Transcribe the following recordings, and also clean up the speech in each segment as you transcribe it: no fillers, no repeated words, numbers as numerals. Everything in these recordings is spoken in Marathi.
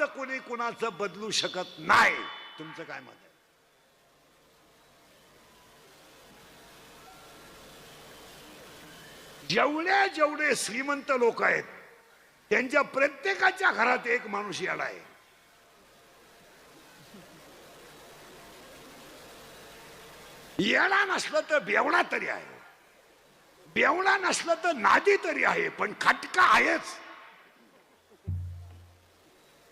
तर कोणी कुणाचं बदलू शकत नाही. तुमचं काय मत आहे? जेवढे जेवढे श्रीमंत लोक आहेत त्यांच्या प्रत्येकाच्या घरात एक माणूस याला आहे. येडा नसलं तर बेवडा तरी आहे, बेवडा नसलं तर नादी तरी आहे, पण खटका आहेच.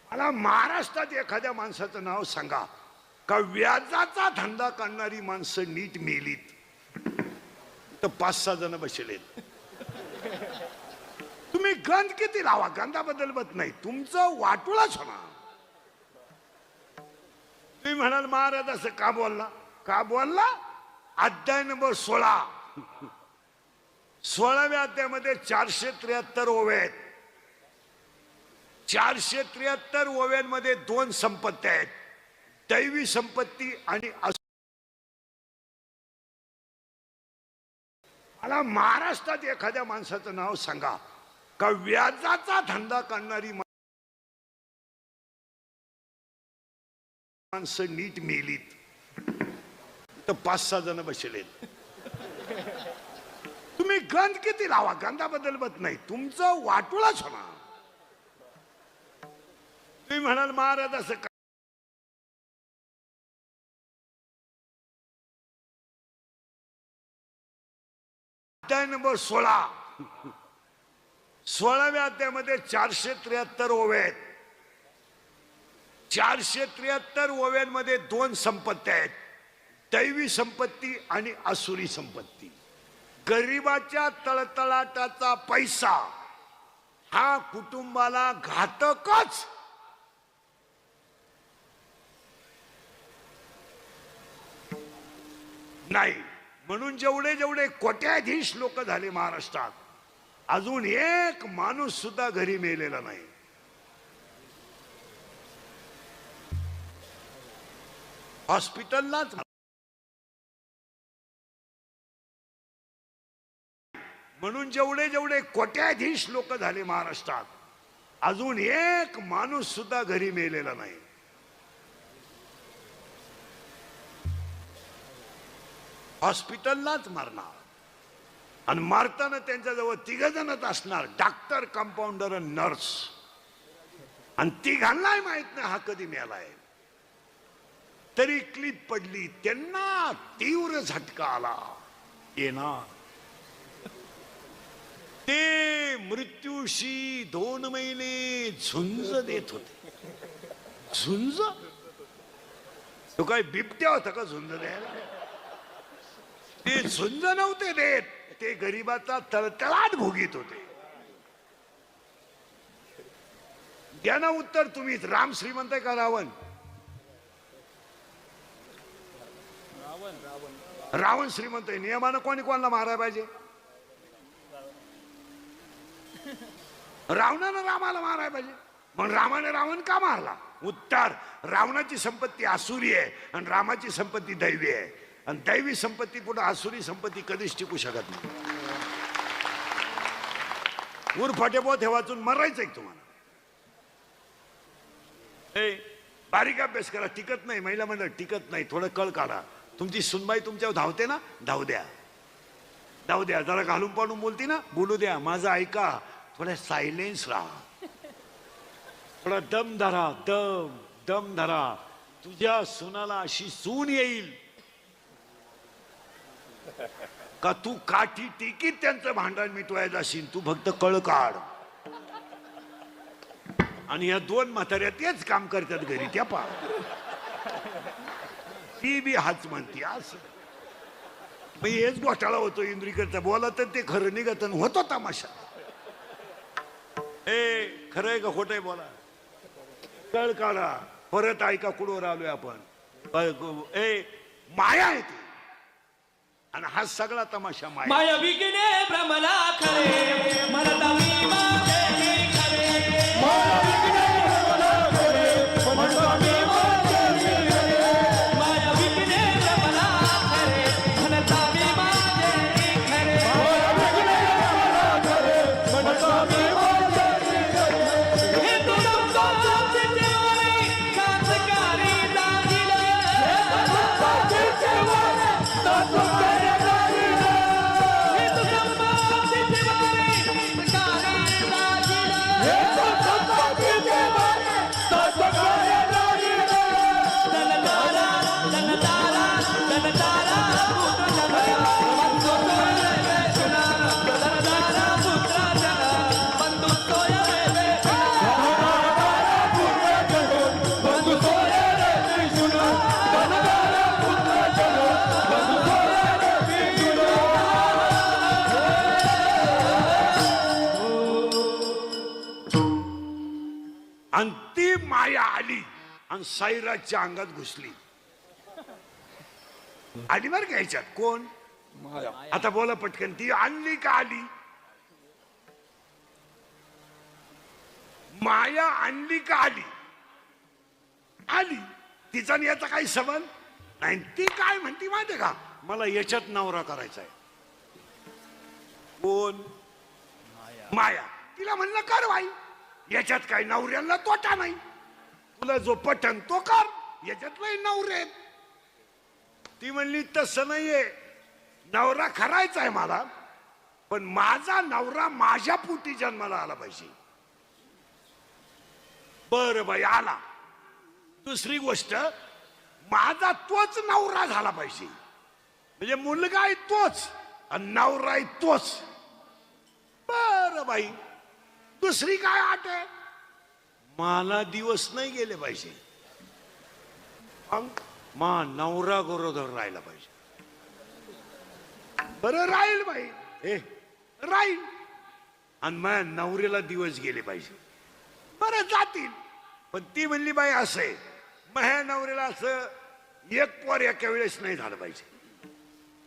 मला महाराष्ट्रात एखाद्या माणसाचं नाव सांगा का व्याजाचा धंदा करणारी माणसं नीट मेलीत तर 5-6 जण बसलेत. तुम्ही गंध किती लावा, गंधाबद्दल बत नाही, तुमचं वाटोळाच होणार. तुम्ही म्हणाल महाराज असं का बोलला, का बोलला? अध्याय नंबर 16व्या अध्यायामध्ये 473 ओव्या आहेत. 473 ओव्यांमध्ये 2 संपत्ती आहेत, दैवी संपत्ती आणि मला महाराष्ट्रात एखाद्या माणसाचं नाव सांगा का व्याजाचा धंदा करणारी माणसं नीट मेलीत तर 5-6 जण बसलेत. तुम्ही गंध किती लावा, गंधाबद्दल बत नाही, तुमचं वाटोळाच होणार. तुम्ही म्हणाल महाराज असं का, अध्याय नंबर 16व्या अध्यायामध्ये 473 ओव्या आहेत. 473 ओव्यांमध्ये 2 संपत्ती आहेत, दैवी संपत्ती आणि असुरी संपत्ती. गरिबाच्या तळतळाटाचा पैसा हा कुटुंबाला घातकच. नाही म्हणून जेवढे जेवढे कोट्याधीश लोक झाले महाराष्ट्रात, अजून एक माणूस सुद्धा घरी मेलेला नाही. हॉस्पिटललाच. म्हणून जेवढे जेवढे कोट्याधीश लोक झाले महाराष्ट्रात, अजून एक माणूस सुद्धा घरी मेलेला नाही. हॉस्पिटललाच मरणार. आणि मारताना त्यांच्याजवळ 3 जणच असणार, डॉक्टर, कंपाऊंडर आणि नर्स. आणि तिघांनाही माहित नाही हा कधी मेलाय. तरी क्लिप पडली, त्यांना तीव्र झटका आला. येणार ते मृत्यूशी 2 महिने झुंज देत होते. झुंज? तो काय बिबट्या होता का झुंज द्यायला? ते झुंज नव्हते देत, ते गरिबाचा तळतळाट भोगीत होते. द्या ना उत्तर तुम्हीच. राम श्रीमंत आहे का रावण? रावण श्रीमंत आहे. नियमानं कोणी कोणाला मारायला पाहिजे? रावणानं रामाला मारायला पाहिजे. मग रामाने रावण का मारला? उत्तर, रावणाची संपत्ती आसुरी आहे आणि रामाची संपत्ती दैवी आहे. आणि दैवी संपत्ती पुढे आसुरी संपत्ती कधीच टिकू शकत नाही. उरफाटे बोध हे वाचून मरायचं आहे तुम्हाला. बारीक अभ्यास करा. टिकत नाही महिला मंडळ, टिकत नाही. थोडं कळ काढा. तुमची सुनबाई तुमच्यावर धावते ना, धावू द्या, धावू द्या. जरा घालून पाडून बोलती ना, बोलू द्या. माझं ऐका. थोडा सायलेन्स राहा, थोडा दम धरा. दम धरा. तुझ्या सुनाला अशी सून येईल का तू काठी टिकीत त्यांचं भांडण मिटवायचं असेल. तू फक्त कळ काढ. आणि या 2 म्हाताऱ्या तेच काम करतात घरी. त्या पा ती बी हाच म्हणते असं. हेच घोटाळा होतो इंद्रिकरचा. बोला तर ते खरं निघत होतो तमाशा. खरं आहे का खोटं आहे? बोला. कळ काढा. परत ऐका कुठवर आलोय आपण. माया आहे ती. आणि हा सगळा तमाशा माया. माया विकणे भ्रमला खरे म्हणता मी माझे खरे. माया विकणे भ्रमला खरे म्हणता मी माझे खरे. माया विकणे भ्रमला खरे म्हणता मी माझे खरे. माया विकणे भ्रमला खरे म्हणता मी माझे खरे. हे तुझं आणि ती माया आली आणि साईराजच्या अंगात घुसली. आली बरं का ह्याच्यात कोण? आता बोला पटकन, ती आणली का आली? माया आणली का आली? आली. तिचा आणि याचा काही संबंध नाही. ती काय म्हणती माहितीये का, मला याच्यात नवरा करायचा आहे. कोण? माया. तिला म्हणलं कर बाई, याच्यात काही नवऱ्याला तोटा नाही, तुला जो पटन तो कर, याच्यात नाही नवरे. ती म्हणली तसं नाहीये, नवरा करायचा आहे मला, पण माझा नवरा माझ्या पोटी जन्माला आला पाहिजे. बर बाई आला. दुसरी गोष्ट, माझा तोच नवरा झाला पाहिजे, म्हणजे मुलगा आहे तोच आणि नवरा आहे तोच. बर बाई, दुसरी काय अट आहे? मला दिवस नाही गेले पाहिजे, मा नवरा गरोदर राहिला पाहिजे. बरं राहील बाई, हे राहील, आणि माझ्या नवऱ्याला दिवस गेले पाहिजे. बरं जातील, पण ती म्हणली बाई असं आहे, माझ्या नवऱ्याला असं एक पोर एका वेळेस नाही झालं पाहिजे,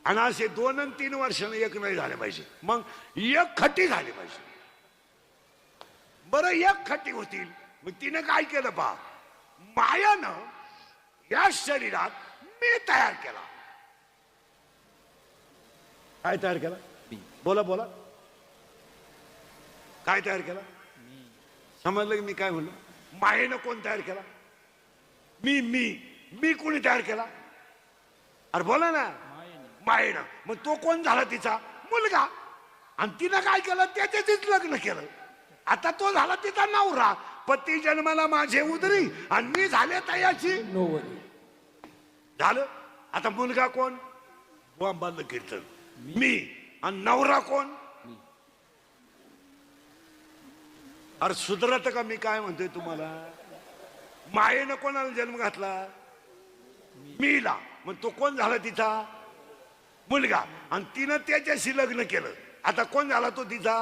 आणि असे 2 आणि 3 वर्षाने एक नाही झाले पाहिजे, मग एक खटी झाली पाहिजे. बरं एक खटी होतील, मग तिनं काय केलं पहा, मायानं या शरीरात मी तयार केला. काय तयार केला? बोला बोला, काय तयार केला? समजलं की मी काय म्हणलो? मायेनं कोण तयार केला? मी मी मी कोणी तयार केला? अरे बोला ना. मायेनं. मग तो कोण झाला? तिचा मुलगा. आणि तिनं काय केलं? त्याच्याशीच लग्न केलं. आता तो झाला तिचा नवरा. पती जन्माला माझे उदरी आणि मी झाले तयाची झालं. आता मुलगा कोण? बांधलं कीर्तन. मी. आणि नवरा कोण? अरे सुधरत का मी काय म्हणतोय तुम्हाला? मायेनं कोणाला जन्म घातला? मीला. मग तो कोण झाला? तिचा मुलगा. आणि तिनं त्याच्याशी लग्न केलं. आता कोण झाला? तो तिचा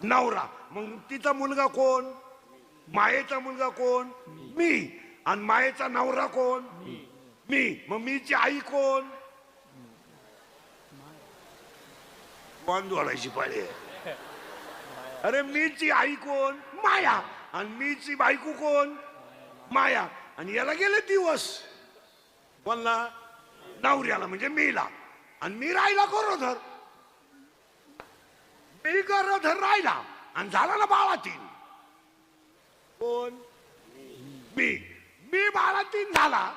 नवरा. मग तिचा मुलगा कोण? मायेचा मुलगा कोण? मी. आणि मायेचा नवरा कोण? मी. मग मीची आई कोण? मान जोडायची पाळी आहे. अरे मीची आई कोण? माया. आणि मीची बायको कोण? माया. आणि याला गेले दिवस, बोलला नवऱ्याला म्हणजे मीला. आणि मी राहिला गरोदर. मी गरोदर राहिला आणि झाला ना बाळातीन. कोण? मी. मी बाळातीन झाला,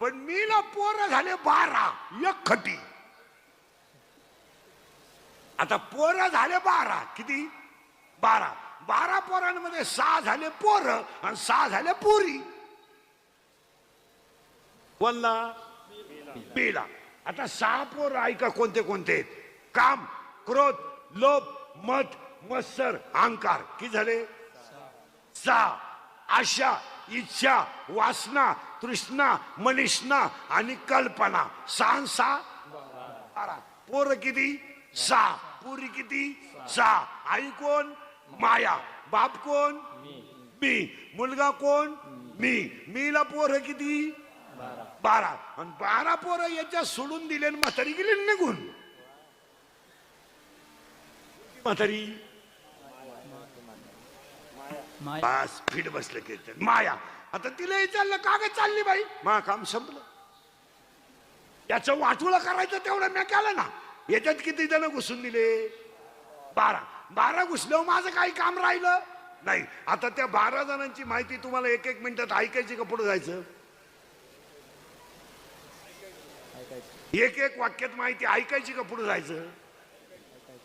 पण मीला पोरं झाले 12 एक खटी. आता पोरं झाले 12. किती? 12. 12 पोरांमध्ये 6 झाले पोरं आणि 6 झाले पोरी. बोलला मीला. आता 6 पोरं ऐका कोणते कोणते आहेत? काम, क्रोध, लोभ, मद, मत्सर, अहंकार. किती झाले? 6. आशा, इच्छा, वासना, तृष्णा, मनिष्णा आणि कल्पना. 6 6 12. पोरं किती? 6. पुरी किती? 6. आई कोण? माया. बाप कोण? मी. मुलगा कोण? मी. मीला पोरं किती? 12. आणि 12 पोरं याच्या सोडून दिले आणि म्हातारी गेली निघून. म्हातारी बस फिट बसलं कीर्तन. माया. आता तिला विचारलं का ग चालली बाई? मा काम संपलं. याचं वाटोळं करायचं तेवढं मी केलं ना. याच्यात किती जण घुसून दिले? 12. 12 घुसल्यावर माझं काही काम राहिलं नाही. आता त्या 12 जणांची माहिती तुम्हाला 1-1 मिनिटात ऐकायची का पुढे जायचं? 1-1 वाक्यात माहिती ऐकायची का पुढे जायचं?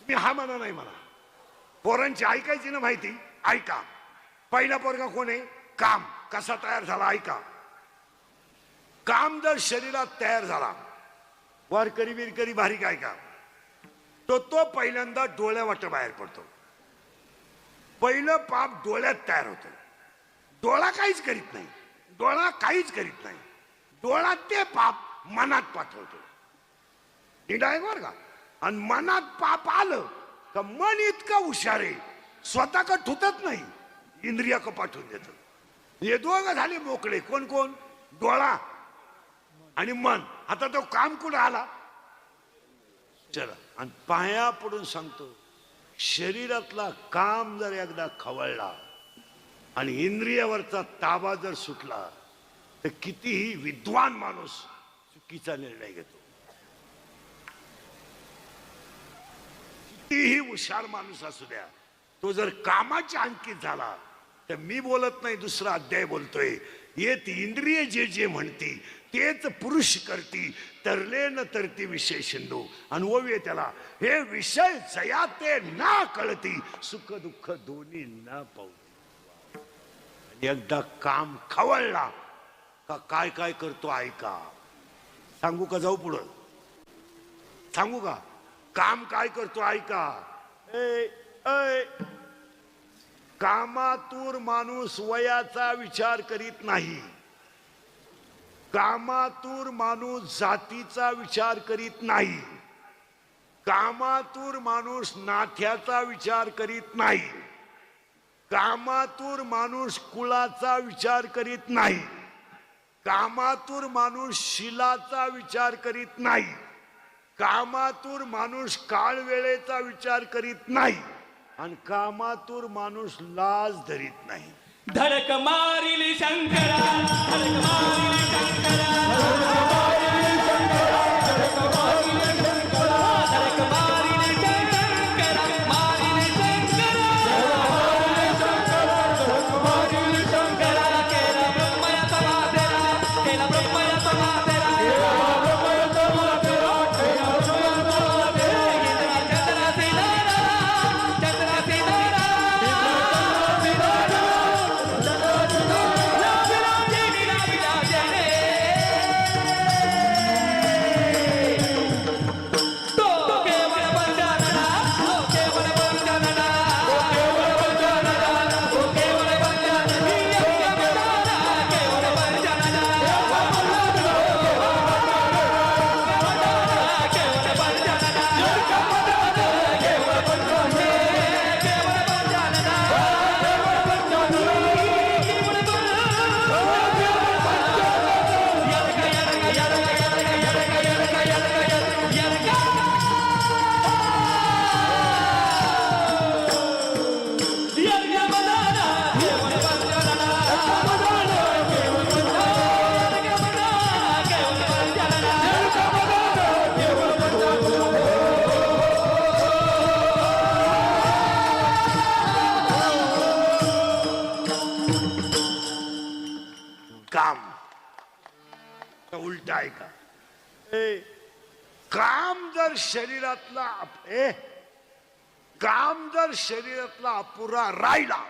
मी हा म्हणा नाही मला. पोरांची ऐकायची ना माहिती, ऐका. पहिला पोरगा कोण आहे? काम. कसा तयार झाला ऐका. काम जर शरीरात तयार झाला, वारकरी बिरकरी बारीक ऐका, तो पहिल्यांदा डोळ्यावाट बाहेर पडतो. पहिलं पाप डोळ्यात तयार होतं. डोळा काहीच करीत नाही. डोळा काहीच करीत नाही. डोळा ते पाप मनात पाठवतो. नीट आहे बरं का? आणि मनात पाप आलं का मन इतकं हुशार आहे, स्वतः का ठुतत नाही, इंद्रिया का पाठवून देत. हे दोघं झाले मोकळे. कोण कोण? डोळा आणि मन. आता तो काम कुठं आला? चला, आणि पाया पडून सांगतो, शरीरातला काम जर एकदा खवळला आणि इंद्रियावरचा ताबा जर सुटला तर कितीही विद्वान माणूस चुकीचा निर्णय घेतो. कितीही हुशार माणूस असू द्या, तो जर कामाच्या अंकित झाला तर मी बोलत नाही, दुसरा अध्याय बोलतोय, येत इंद्रिय जे जे म्हणती तेच पुरुष करती, तरले न तरती विषय सिंधू. अनुभव आहे त्याला. हे विषय जया ते ना कळती, सुख दुःख दोन्ही ना पावती. आणि एकदा काम खवळला का काय काय करतो ऐका. सांगू का जाऊ पुढं? सांगू का? काम काय करतो ऐका. कामातूर माणूस वयाचा विचार करीत नाही. कामातूर माणूस जातीचा विचार करीत नाही. कामातूर माणूस नाथ्याचा विचार करीत नाही. कामातूर माणूस कुळाचा विचार करीत नाही. कामातूर माणूस शिलाचा विचार करीत नाही. कामातूर माणूस काळ वेळेचा विचार करीत नाही. आणि कामातूर माणूस लाज धरीत नाही. धडक मारिली शंकरा, धडक मारिली शंकरा, धडक मारिली शंकरा, धडक मारिली शंकरा, धडक मारिली शंकरा, मारिली शंकरा, धडक मारिली शंकरा, केला ब्रह्मयाचा मातेरा, केला ब्रह्मयाचा मातेरा, केला ब्रह्मयाचा मातेरा, केला ब्रह्मयाचा मातेरा, चंद्रा सिनारा, चंद्रा सिनारा, काम उलट आहे का? काम जर शरीरातला काम जर शरीरातला अपुरा राहिला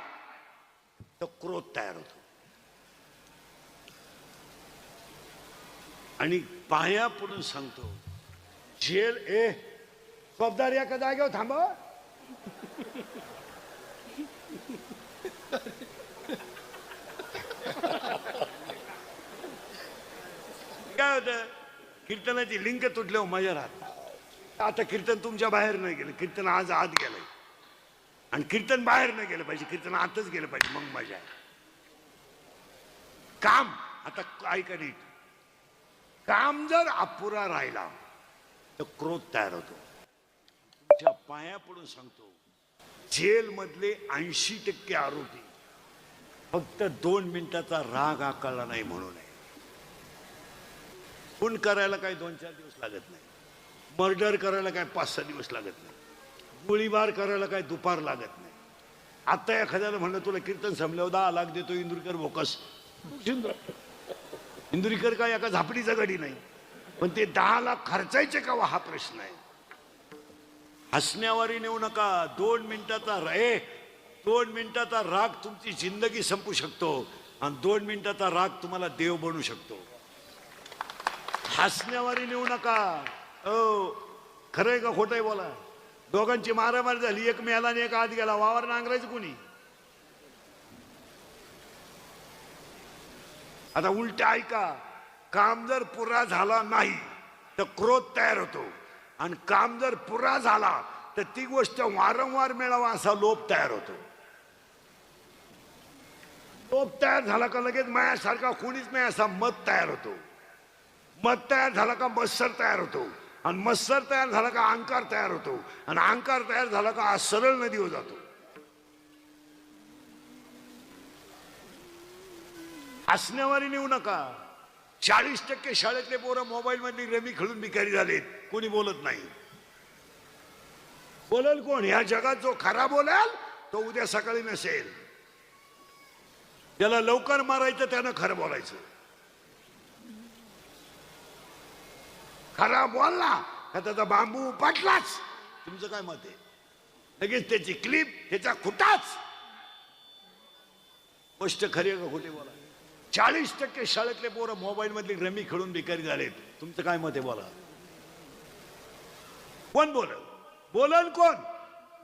तर क्रोध तयार होतो. आणि पाया पडून सांगतो, जेल जबाबदार या कदा घेऊ थांब. काय होतं, कीर्तनाची लिंक तुटल्यावर मजा राहत. आता कीर्तन तुमच्या बाहेर नाही गेलं, कीर्तन आज आत गेलंय. आणि कीर्तन बाहेर नाही गेलं पाहिजे, कीर्तन आतच गेलं पाहिजे, मग मजा आहे. काम आता ऐका नीट, काम जर अपुरा राहिला तर क्रोध तयार होतो. तुमच्या पाया पडून सांगतो, जेल मधले 80% आरोपी फक्त 2 मिनिटाचा राग आकारला नाही म्हणून आहे. खून करायला काही 2-4 दिवस लागत नाही. मर्डर करायला काय 5-6 दिवस लागत नाही. गोळीबार करायला काय दुपार लागत नाही. आता एखाद्याला म्हणलं तुला कीर्तन संपल्यावर 10 लाख देतो इंदुरीकर भोकस, इंदुरीकर काय एका झापडीचा गडी नाही. पण ते 10 लाख खर्चायचे का हा प्रश्न आहे. हसण्यावारी नेऊ नका. 2 मिनिटाचा राग तुमची जिंदगी संपू शकतो आणि 2 मिनिटाचा राग तुम्हाला देव बनू शकतो. हसण्यावारी नेऊ नका. खरंय का खोटंय बोला. दोघांची मारामारी झाली, एक मेला आणि एक आत गेला, वावर नांगरायचं कोणी. आता उलट ऐका, काम जर पुरा झाला नाही तर क्रोध तयार होतो. आणि काम जर पुरा झाला तर ती गोष्ट वारंवार मिळावा असा लोभ तयार होतो. तोप तयार झाला का लगेच मायासारखा कोणीच नाही असा मत तयार होतो. मत तयार झाला का मत्सर तयार होतो. आणि मत्सर तयार झाला का अहंकार तयार होतो. आणि अहंकार तयार झाला का आज सरळ नदीवर जातो. हसण्यावारी नेऊ नका. 40% शाळेतले पोरं मोबाईल मध्ये रमी खेळून भिकारी झालेत. कोणी बोलत नाही. बोलेल कोण? ह्या जगात जो खरा बोलाल तो उद्या सकाळी नसेल. ज्याला लवकर मारायचं त्यानं खरं बोलायचं. खरा बोलला का त्याचा बांबू उपटलाच. तुमचं काय मत आहे? लगेच त्याची क्लिप, त्याचा खुटाच. गोष्ट खरी आहे का खोटी? बोला. 40% शाळेतले पोरं मोबाईल मधली रमी खेळून भिकारी झालेत. तुमचं काय मत आहे? बोला. कोण बोलल? बोलल कोण?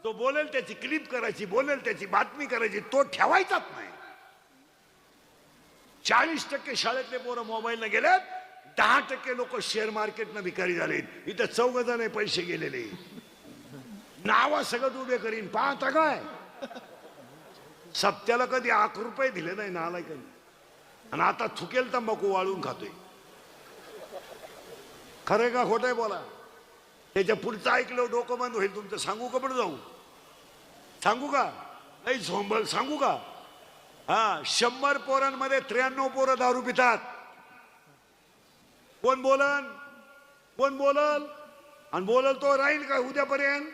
तो बोलेल त्याची क्लिप करायची, बोलेल त्याची बातमी करायची, तो ठेवायचाच नाही. 40% शाळेतले पोरं मोबाईलने गेलेत. 10% लोक शेअर मार्केटनं भिकारी झालेत. इथं 4 जण पैसे गेलेले. नावा सगळं उभे करीन. पाहता काय सप्त्याला कधी 1 रुपये दिले नाही नालाय कधी. आणि आता थुकेल तंबाखू वाळून खातोय. खरं का खोटंय? बोला. त्याच्या पुढचं ऐकलं डोकं बंद होईल तुमचं. सांगू का? पण जाऊ सांगू का? नाही झोंबल सांगू का? हा, 100 पोरांमध्ये 93 पोरं दारू पितात. कोण बोलन? कोण बोलल? आणि बोलल तो राहील का उद्यापर्यंत?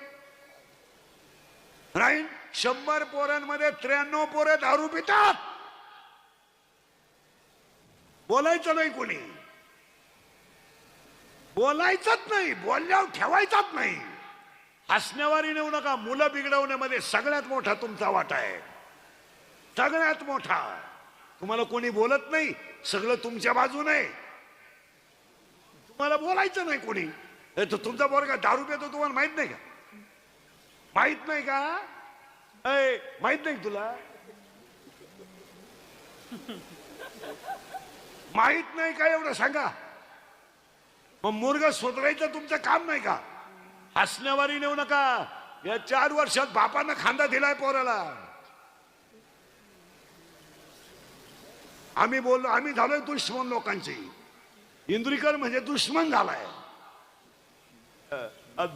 राहील. 100 पोरांमध्ये 93 पोरं दारू पितात. बोलायचं नाही कोणी. बोलायचंच नाही. बोलल्यावर ठेवायचाच नाही. हसण्यावारी नेऊ नका. मुलं बिघडवण्यामध्ये सगळ्यात मोठा तुमचा वाटा आहे. सगळ्यात मोठा. तुम्हाला कोणी बोलत नाही. सगळं तुमच्या बाजूने. तुम्हाला बोलायचं नाही कोणी. तुमचा पोरगा दारू पितो तुम्हाला माहित नाही का? माहित नाही का? माहित नाही तुला? माहित नाही का? एवढं सांगा. मग मुर्गा सुधारायचं तुमचं काम नाही का? हसण्यावारी नेऊ नका. या 4 वर्षात बापानं खांदा दिलाय पोराला. आम्ही बोललो, आम्ही झालोय दुश्मन लोकांची. इंद्रिकर म्हणजे दुश्मन झालाय.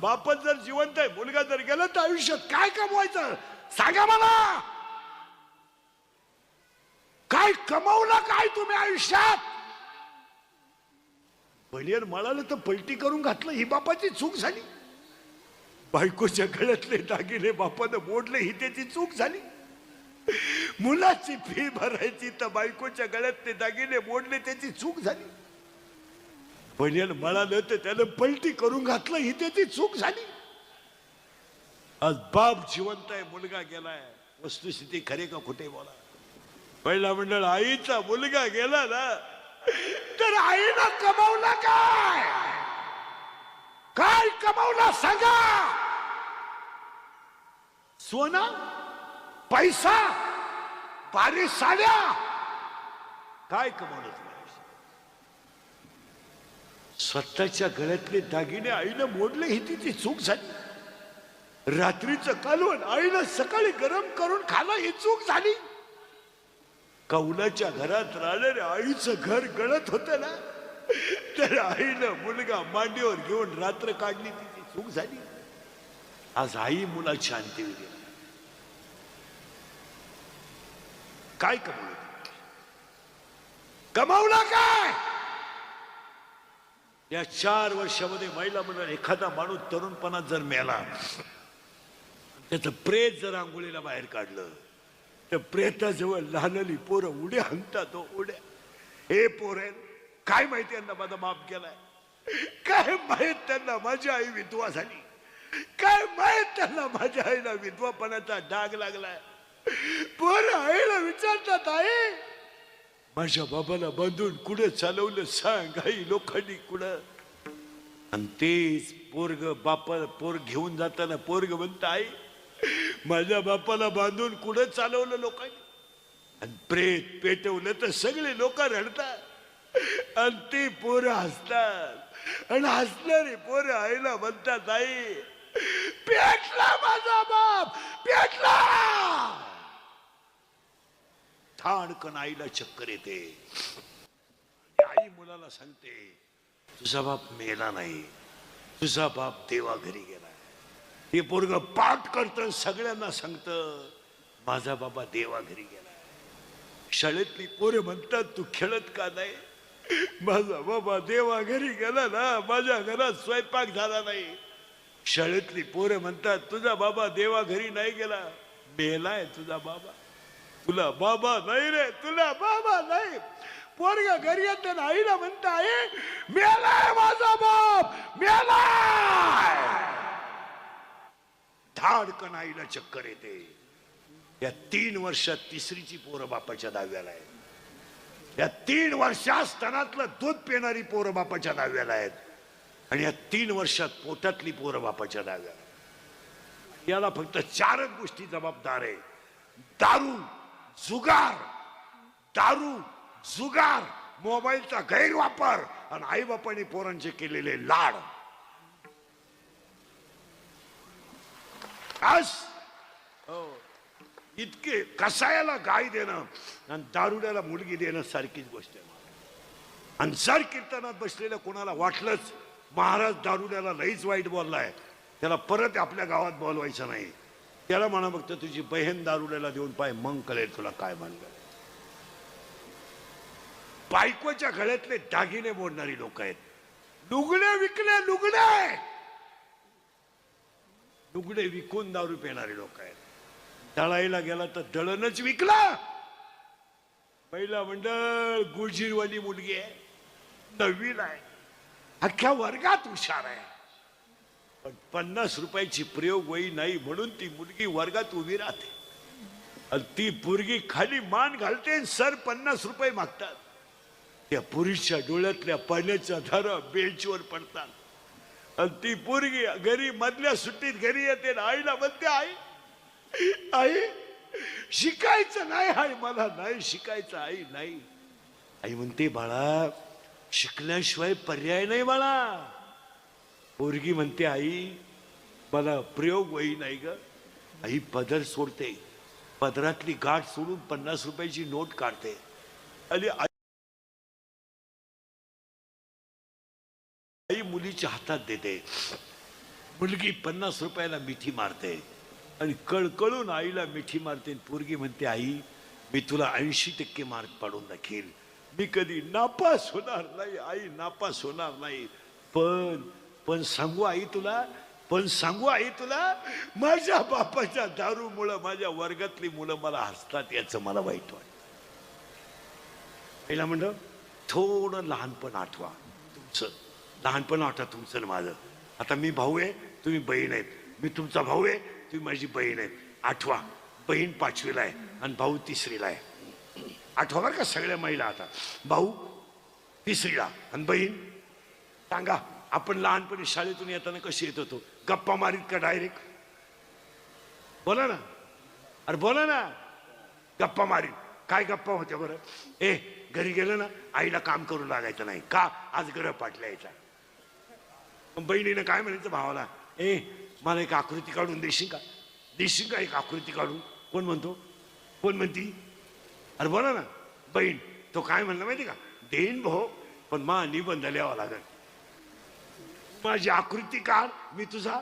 बापच जर जिवंत आहे, मुलगा जर गेला तर आयुष्यात काय कमवायचं सांगा मला. काय कमावलं काय तुम्ही आयुष्यात? बनियर मळालं तर पलटी करून घातलं ही बापाची चूक झाली. बायकोच्या गळ्यातले दागिने बापानं मोडले ही त्याची चूक झाली. मुलाची फी भरायची तर बायकोच्या गळ्यातले दागिने मोडले त्याची चूक झाली. बनियर मळालं तर त्यानं पलटी करून घातलं ही त्याची चूक झाली. आज बाप जिवंत आहे, मुलगा गेलाय. वस्तुस्थिती खरे का खोटे? बोला. पहिला मंडळ आईचा मुलगा गेला ना तर आईनं कमावला काय? काय कमावला सांगा? सोना, पैसा, भारी साड्या, काय कमावलं? स्वतःच्या गळ्यातले दागिने आईनं मोडले ही तिची चूक झाली. रात्रीचं कालवण आईनं सकाळी गरम करून खाणं ही चूक झाली. कौलाच्या घरात राहणाऱ्या आईचं घर गळत होतं ना तर आईनं मुलगा मांडीवर घेऊन रात्र काढली तिची चूक झाली. आज आई मुलाची शांती गेली. काय कमवलं? कमावला काय? या 4 वर्षामध्ये महिला मंडळ एखादा माणूस तरुणपणात जर मेला, त्याचं प्रेत जर आंघोळीला बाहेर काढलं तर प्रेताजवळ लहानली पोरं उड्या हाणतात. उड्या. हे पोर काय माहिती यांना माझा माफ केलाय? काय माहित त्यांना माझी आई विधवा झाली? काय माहित त्यांना माझ्या आईला विधवापणाचा डाग लागलाय? पोर आईला विचारतात, आई माझ्या बाबाला बांधून कुठं चालवलं सांग आई लोकांनी कुठं? आणि तेच पोरग पोर घेऊन जाताना पोरग म्हणत, आई माझ्या बापाला बांधून कुठं चालवलं लोकांनी? आणि प्रेत पेटवलं तर सगळे लोक रडतात आणि ती पोरं हसतात. आणि हसणारी पोरं आईला म्हणतात, आई पेटला माझा बाप, पेटला. ठाणकन आईला चक्कर येते. आई मुलाला सांगते, तुझा बाप मेला नाही, तुझा बाप देवा घरी गेला. हे पोरग पाठ करतं, सगळ्यांना सांगतं माझा बाबा देवा घरी गेला. शाळेतली पोरे म्हणतात तू खेळत का नाही? माझा बाबा देवा घरी गेला ना, माझ्या घरात स्वयंपाक झाला नाही. शाळेतली पोरे म्हणतात तुझा बाबा देवा घरी नाही गेला, मेलाय तुझा बाबा. तुला बाबा नाही रे, तुला बाबा नाही. पोरगा घरी येते ना, आईला म्हणताय मेलाय माझा बाप, मेलाय. धाडकन आईला चक्कर येते. या 3 वर्षात तिसरीची पोरं बापाच्या दहाव्याला आहेत. या 3 वर्षात स्तनातलं दूध पिणारी पोरं बापाच्या दहाव्याला आहेत. आणि या 3 वर्षात पोटातली पोरं बापाच्या दहाव्याला. याला फक्त 4च गोष्टी जबाबदार आहे: दारू, जुगार, दारू, जुगार, मोबाईलचा गैरवापर आणि आई बापाने पोरांचे केलेले लाड. इतके कसायाला गाय देणं आणि दारुड्याला मुलगी देणं सारखीच गोष्ट आहे. आणि जर कीर्तनात बसलेल्या कोणाला वाटलंच महाराज दारुड्याला लईच वाईट बोललाय, त्याला परत आपल्या गावात बोलवायचं नाही. त्याला म्हणा फक्त तुझी बहीण दारुड्याला देऊन पाय, मग कळेल तुला काय म्हणलं. बायकोच्या गळ्यातले दागिने मोडणारी लोक आहेत. लुगडे विकले, लुगडे लुगडे विकून दारू पिणारे लोक आहेत. दळायला गेला तर दळणच विकला. पहिला मंडळ गुजीरवाली मुलगी आहे, 9वीला आहे, अख्ख्या वर्गात हुशार आहे. पण 50 रुपयाची प्रयोग वही नाही म्हणून ती मुलगी वर्गात उभी राहते. आणि ती पोरगी खाली मान घालते, सर 50 रुपये मागतात. त्या पुरीच्या डोळ्यातल्या पाण्याच्या धारा बेंचवर पडतात. आणि ती पोरगी घरी मधल्या सुट्टीत घरी येते, आईला म्हणते आई आई शिकायचं नाही, आई मला नाही शिकायचं, आई नाही. आई म्हणते बाळा शिकल्याशिवाय पर्याय नाही बाळा. पोरगी म्हणते आई मला प्रयोग वही नाही ग. आई पदर सोडते, पदरातली गाठ सोडून 50 रुपयाची नोट काढते आणि आई मुलीच्या हातात देते. मुलगी 50 रुपयाला मिठी मारते आणि कळकळून आईला मिठी मारते. पोरगी म्हणते आई मी तुला 80% मार्क पाडून दाखील, मी कधी नापास होणार नाही आई, नापास होणार नाही. पण सांगू आई तुला, पण सांगू आई तुला, माझ्या बापाच्या दारूमुळं माझ्या वर्गातली मुलं मला हसतात, याचं मला वाईट वाटतं. पहिला म्हणलं थोडं लहानपण आठवा तुमचं, लहानपण आठवा तुमचं आणि माझं. आता मी भाऊ आहे, तुम्ही बहीण आहेत. मी तुमचा भाऊ आहे, तुम्ही माझी बहीण आहे. आठवा, बहीण 5वीला आहे आणि भाऊ 3रीला आहे. आठवा बरं का सगळ्या महिला. आता भाऊ 3रीला आणि बहीण. सांगा आपण लहानपणी शाळेतून येताना कशी येत होतो? गप्पा मारीत का डायरेक्ट? बोला ना, अरे बोला ना. गप्पा मारीत. काय गप्पा होत्या बरं? घरी गेलं ना आईला काम करू लागायचं नाही का, आज ग्रह पाठल्या यायचा. बहिणीनं काय म्हणायचं भावाला, मला एक आकृती काढून देशील का, देशील का एक आकृती काढून? कोण म्हणतो, कोण म्हणती? अरे बोला ना. बहीण तो काय म्हणला माहिती का, देईन भाऊ पण मा निबंध लिहावा लागेल. माझी आकृती काढ, मी तुझा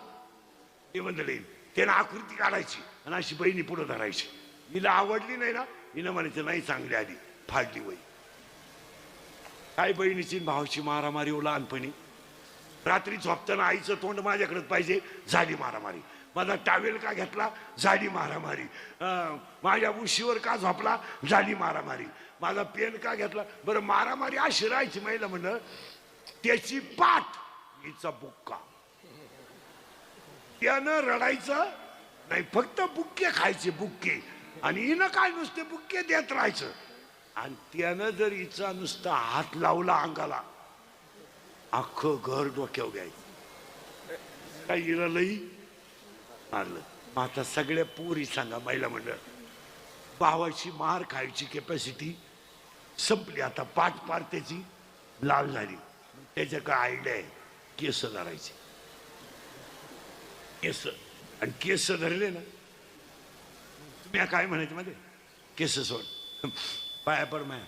निबंध लिहीन. त्यानं आकृती काढायची आणि अशी बहिणी पुढे धरायची. हिला आवडली नाही ना, हिनं म्हणायचं नाही चांगली आली, फाडली वही. काय बहिणीची भावाची मारामारी हो लहानपणी. रात्री झोपताना आईचं तोंड माझ्याकडेच पाहिजे, झाली मारामारी. माझा टावेल का घेतला, झाली मारामारी. माझ्या उशीवर का झोपला, झाली मारामारी. माझा पेन का घेतला, बरं मारामारी अशी राहायची. महिला म्हणलं त्याची पाठ हिचा बुक्का. त्यानं रडायचं नाही, फक्त बुक्के खायचे, बुक्के. आणि हिनं काय नुसते बुक्के देत राहायचं. आणि त्यानं जर हिचा नुसता हात लावला अंगाला, अख्खं घर डोक्यावर घ्यायचं. काही हिला लई मारलं. मग आता सगळ्या पोरी सांगा, महिला मंडळ, भावाची मार खायची कॅपॅसिटी संपली. आता पाठ पार त्याची लाल झाली. त्याच्या काय आयडिया आहे, केस धरायचे. केस, आणि केस धरले ना, तुम्ही काय म्हणायचं मध्ये, केस सोड. पाया पड माया